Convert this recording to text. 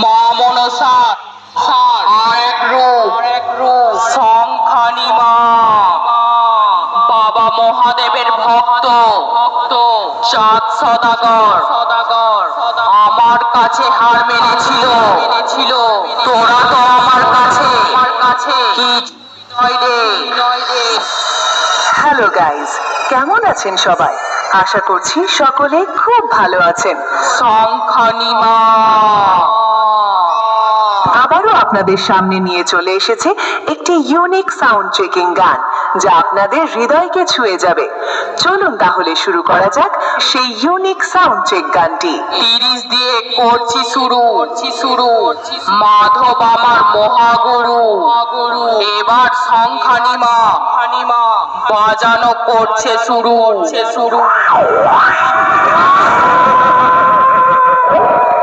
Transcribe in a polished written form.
মা মনসার আরেক রূপ সংখ্যানি মা, বাবা মহাদেবের ভক্ত চাঁদ সদাগর আমার কাছে হার মেনেছিল। তোরা তো আমার কাছে কি নয় রে। হ্যালো গাইস, কেমন আছেন সবাই? আশা করছি সকলে খুব ভালো আছেন। সংখ্যানি মা আবারও আপনাদের সামনে নিয়ে চলে এসেছে একটি ইউনিক সাউন্ড চেকিং গান, যা আপনাদের হৃদয়কে ছুঁয়ে যাবে। চলুন তাহলে শুরু করা যাক সেই ইউনিক সাউন্ড চেক গানটি। 30 দিয়ে করছি শুরু মাধব আমার মহাগুরু। এবার সংখ্যানি মা বাজানো করছে শুরু।